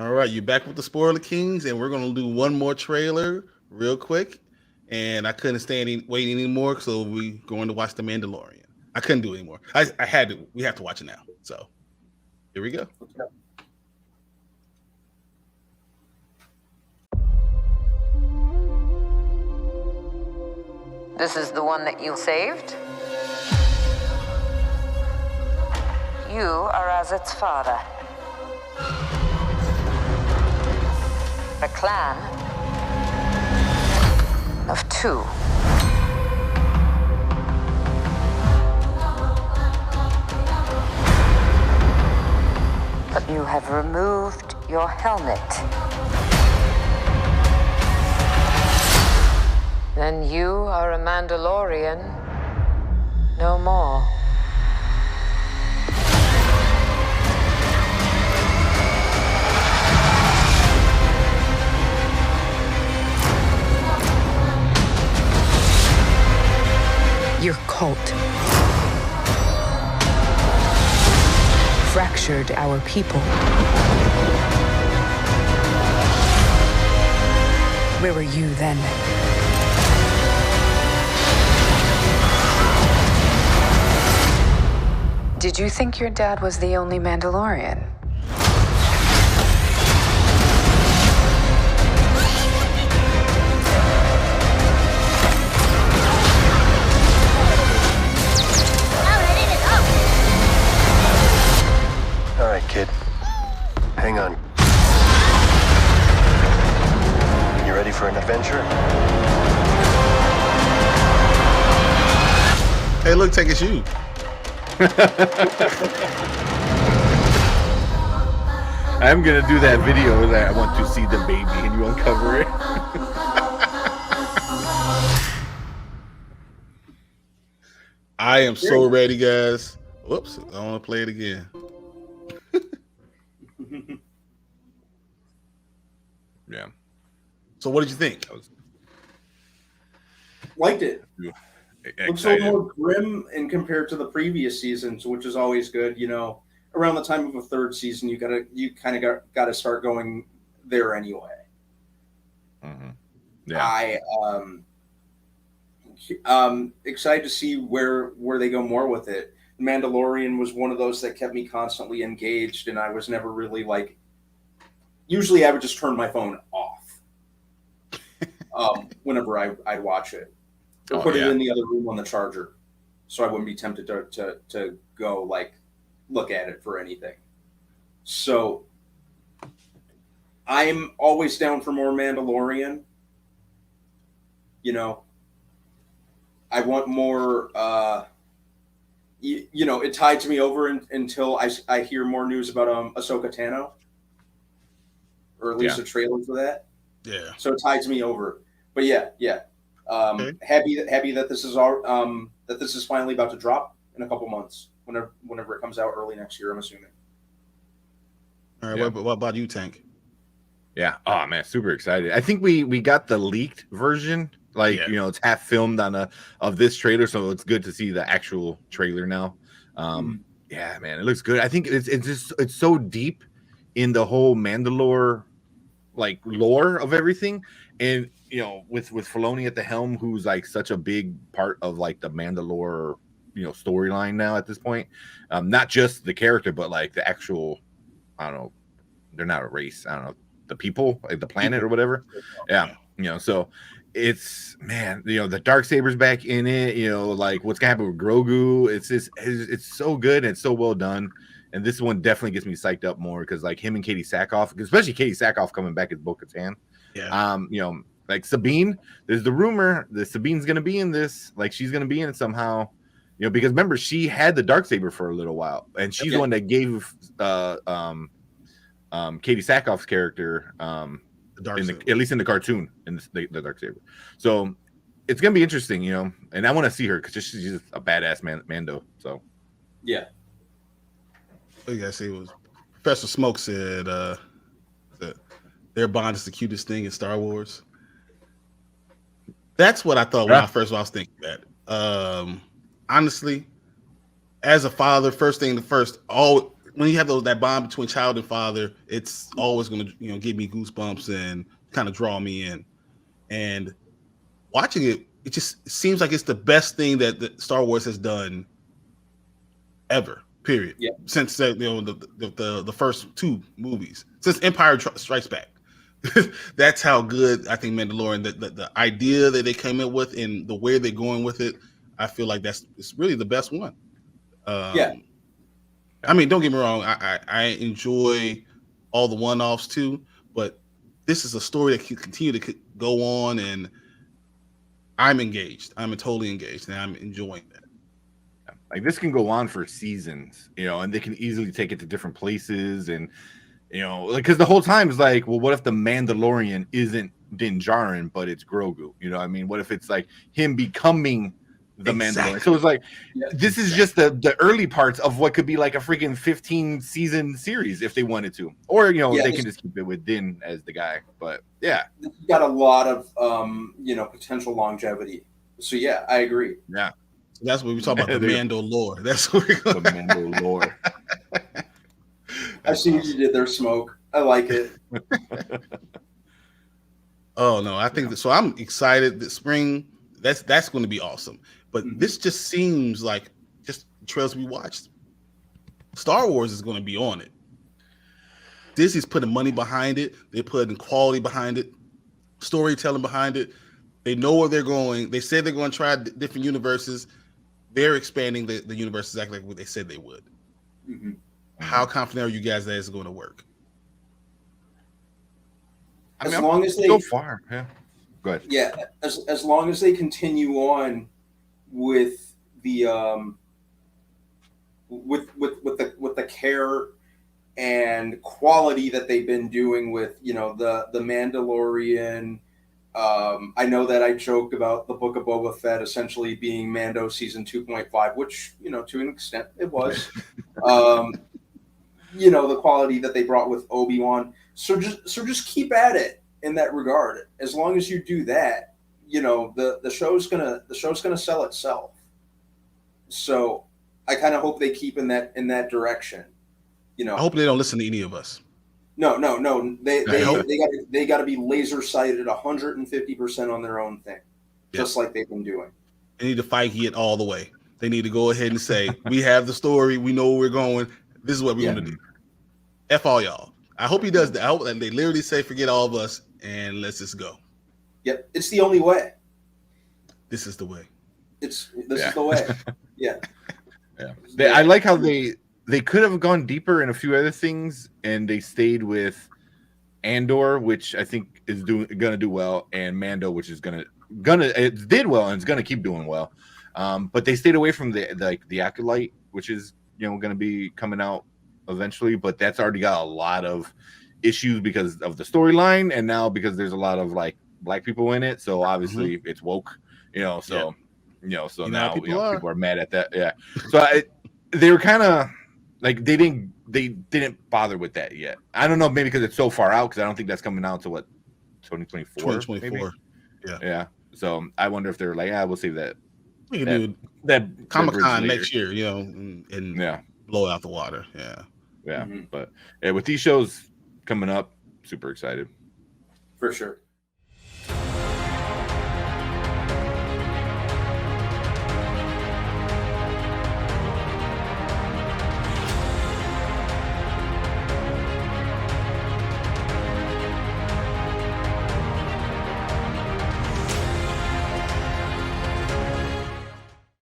All right, you're back with the Spoiler Kings, and we're gonna do one more trailer real quick. And I couldn't wait anymore, so we going to watch The Mandalorian. I couldn't do it anymore. I had to. We have to watch it now. So here we go. This is the one that you saved? You are as its father. A clan of two. But you have removed your helmet. Then you are a Mandalorian no more. Your cult fractured our people. Where were you then? Did you think your dad was the only Mandalorian? All right, kid. Hang on. You ready for an adventure? Hey, look, take a shoe. I'm gonna do that video that I want to see the baby, and you uncover it. I am so ready, guys. Whoops, I want to play it again. Yeah. So, what did you think? Liked it. Looks a Excited. little more grim and compared to the previous seasons, which is always good. You know, around the time of a third season, you kind of gotta start going there anyway. Mm-hmm. Yeah. I excited to see where they go more with it. Mandalorian was one of those that kept me constantly engaged, and I was never really like. Usually, I would just turn my phone off whenever I'd watch it, or put it in the other room on the charger, so I wouldn't be tempted to go like look at it for anything. So I'm always down for more Mandalorian. You know, I want more. You know, it tides me over until I hear more news about Ahsoka Tano, or at least a trailer for that. Yeah. So it tides me over. But yeah. Okay. Happy that this is that this is finally about to drop in a couple months. Whenever it comes out early next year, I'm assuming. All right. What about you, Tank? Yeah. Oh man, super excited. I think we got the leaked version. Like, you know, it's half filmed on of this trailer, so it's good to see the actual trailer now. Yeah, man, it looks good. I think it's so deep in the whole Mandalore like lore of everything, and you know, with Filoni at the helm, who's like such a big part of like the Mandalore, you know, storyline now at this point. Not just the character, but like the actual, I don't know, they're not a race. I don't know, the people, like the planet or whatever. Yeah, you know, so it's, man, you know, the Darksaber's back in it, you know, like what's gonna happen with Grogu. It's so good and it's so well done. And this one definitely gets me psyched up more because like him and Katie Sackhoff, especially Katie Sackhoff coming back as Bo-Katan. Yeah. You know, like Sabine, there's the rumor that Sabine's gonna be in this, like she's gonna be in it somehow, you know, because remember she had the Darksaber for a little while, and she's the one that gave Katie Sackhoff's character at least in the cartoon in the Darksaber. So it's gonna be interesting, you know, and I want to see her because she's just a badass Mando. So yeah. You guys see, it was Professor Smoke said that their bond is the cutest thing in Star Wars. That's what I thought when I was thinking that. Honestly, as a father, all when you have that bond between child and father, it's always going to give me goosebumps and kind of draw me in. And watching it, it just seems like it's the best thing that Star Wars has done ever. Period. Yeah. Since the first two movies, since Empire Strikes Back. That's how good I think Mandalorian. The idea that they came up with and the way they're going with it, I feel like it's really the best one. Yeah. I mean, don't get me wrong. I enjoy all the one-offs too, but this is a story that can continue to go on, and I'm engaged. I'm totally engaged, and I'm enjoying that. Like this can go on for seasons, and they can easily take it to different places, and because the whole time is like, well, what if the Mandalorian isn't Din Djarin, but it's Grogu? I mean, what if it's like him becoming the Mandalorian? So it's like, this is just the early parts of what could be like a freaking 15 season series if they wanted to, or they can just keep it with Din as the guy. But yeah, you got a lot of potential longevity. So yeah, I agree. Yeah. That's what we talk about, the Mando lore. That's what we're going the Mando lore. I see what you did there, Smoke. I like it. Oh no, I think so. I'm excited that spring. That's going to be awesome. But this just seems like just the trailers we watched. Star Wars is going to be on it. Disney's putting money behind it. They're putting quality behind it, storytelling behind it. They know where they're going. They said they're going to try different universes. They're expanding the universe exactly like what they said they would. Mm-hmm. How confident are you guys that it's going to work? As long as they so far, yeah. Go ahead. Yeah, as long as they continue on with the with the care and quality that they've been doing with the Mandalorian. I know that I joked about the Book of Boba Fett essentially being Mando season 2.5, which to an extent it was. The quality that they brought with Obi-Wan. So just keep at it in that regard. As long as you do that, the show's gonna sell itself. So I kind of hope they keep in that direction. I hope they don't listen to any of us. No. They got to be laser sighted 150% on their own thing, just like they've been doing. They need to fight it all the way. They need to go ahead and say, we have the story, we know where we're going. This is what we're going to do. F all y'all. I hope he does that. I hope that they literally say, forget all of us and let's just go. Yep, it's the only way. This is the way. This is the way. Yeah. Yeah. I like how they could have gone deeper in a few other things, and they stayed with Andor, which I think is gonna do well, and Mando, which is gonna it did well and it's gonna keep doing well. But they stayed away from the Acolyte, which is gonna be coming out eventually, but that's already got a lot of issues because of the storyline, and now because there's a lot of like black people in it, so obviously it's woke, so now people are mad at that. Yeah. So they were kind of like they didn't bother with that yet. I don't know, maybe because it's so far out, because I don't think that's coming out to 2024. Maybe? Yeah. So I wonder if they're like, we'll save that. We can do that Comic-Con next year, and blow out the water. Yeah. But with these shows coming up, super excited. For sure.